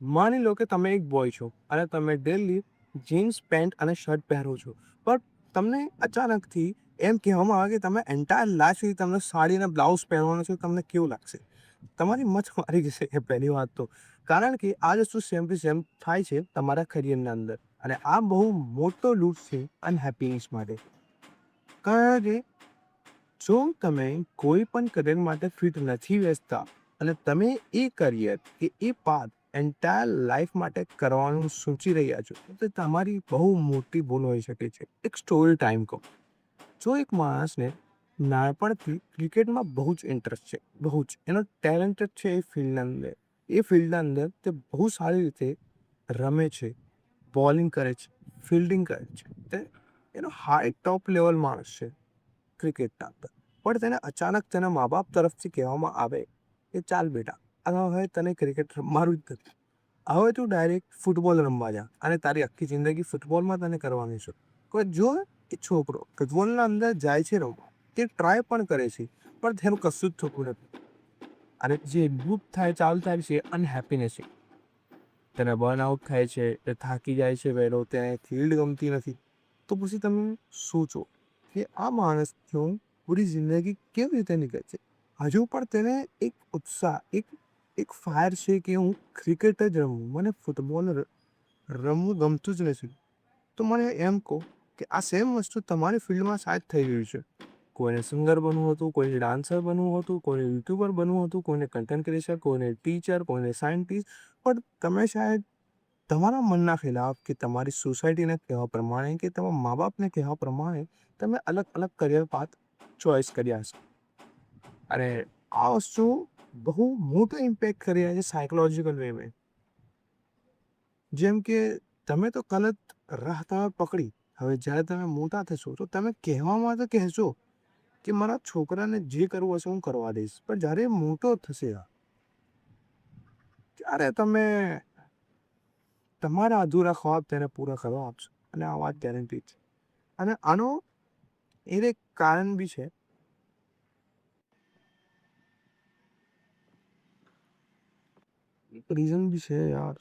માની લો કે તમે એક બોય છો અને તમે ડેલી જીન્સ પેન્ટ અને શર્ટ પહેરો છો, પણ તમને અચાનકથી એમ કહેવામાં આવે કે તમે એન્ટાયર લાઈફ સુધી તમને સાડી અને બ્લાઉઝ પહેરવાનો છે. તમને કેવું લાગશે? તમારી મચ મારી જશે એ પહેલી વાત તો. કારણ કે આ જ વસ્તુ સેમ ટુ સેમ થાય છે તમારા કરિયરના અંદર, અને આ બહુ મોટો લૂટ છે અનહેપીનેસ માટે. કારણ કે જો તમે કોઈ પણ કરિયર માટે ફિટ નથી બેસતા અને તમે એ કરિયર કે એ પાથ એન્ટાયર લાઈફ માટે કરવાનું સોચી રહ્યા છો, તો તમારી બહુ મોટી ભૂલ હોઈ શકે છે. એક સ્ટોરી ટાઈમ કહો. જો એક માણસને નાનપણથી ક્રિકેટમાં બહુ જ ઇન્ટરેસ્ટ છે, બહુ જ એનો ટેલેન્ટ જ છે એ ફિલ્ડના અંદર. એ ફિલ્ડના અંદર તે બહુ સારી રીતે રમે છે, બોલિંગ કરે છે, ફિલ્ડિંગ કરે છે. તે એનો હાઈ ટોપ લેવલ માણસ છે ક્રિકેટના અંદર. પણ તેને અચાનક તેના મા બાપ તરફથી કહેવામાં આવે કે ચાલ બેટા, હવે તને ક્રિકેટ રમવાનું જ નથી, હવે તું ડાયરેક્ટ ફૂટબોલ રમવા જા અને તારી આખી જિંદગી ફૂટબોલમાં તને કરવાની છે. પણ જો એ છોકરો ફૂટબોલના અંદર જાય છે રમવા, તે ટ્રાય પણ કરે છે, પણ તેનું કશું જ થતું નથી. અને જે લૂપ થાય ચાલુ થાય છે અનહેપીનેસ. તેને બર્નઆઉટ થાય છે, તે થાકી જાય છે વહેલો, તેને ફિલ્ડ ગમતી નથી. તો પછી તમે સોચો કે આ માણસનું પૂરી જિંદગી કેવી રીતે નીકળે છે? હજુ પણ તેને એક ઉત્સાહ, એક એક ફાયર છે કે હું ક્રિકેટ જ રમું, મને ફૂટબોલ રમવું ગમતું જ નથી. તો મને એમ કહો કે આ સેમ વસ્તુ તમારી ફિલ્ડમાં શાયદ થઈ રહ્યું છે. કોઈને સિંગર બનવું હતું, કોઈને ડાન્સર બનવું હતું, કોઈને યુટ્યુબર બનવું હતું, કોઈને કન્ટેન્ટ ક્રિએટર, કોઈને ટીચર, કોઈને સાયન્ટિસ્ટ. પણ તમે શાયદ તમારા મનના ખિલાફ કે તમારી સોસાયટીને કહેવા પ્રમાણે કે તમારા મા બાપને કહેવા પ્રમાણે તમે અલગ અલગ કરિયર પાથ ચોઈસ કર્યા છે. અને આ વસ્તુ બહુ મોટો ઇમ્પેક્ટ કરી રહ્યા છે સાયકોલોજીકલ વેમાં. જેમ કે તમે તો ગલત રાહ તમે પકડી. હવે જ્યારે તમે મોટા થશો તો તમે કહેવામાં તો કહેશો કે મારા છોકરાને જે કરવું હશે હું કરવા દઈશ. પણ જ્યારે મોટો થશે ત્યારે તમે તમારા અધૂરા ખ્વાબ તેને પૂરા કરવા આપશો. અને આ વાત ગેરંટી છે. અને આનું એક કારણ બી છે. રીઝન બી છે યાર.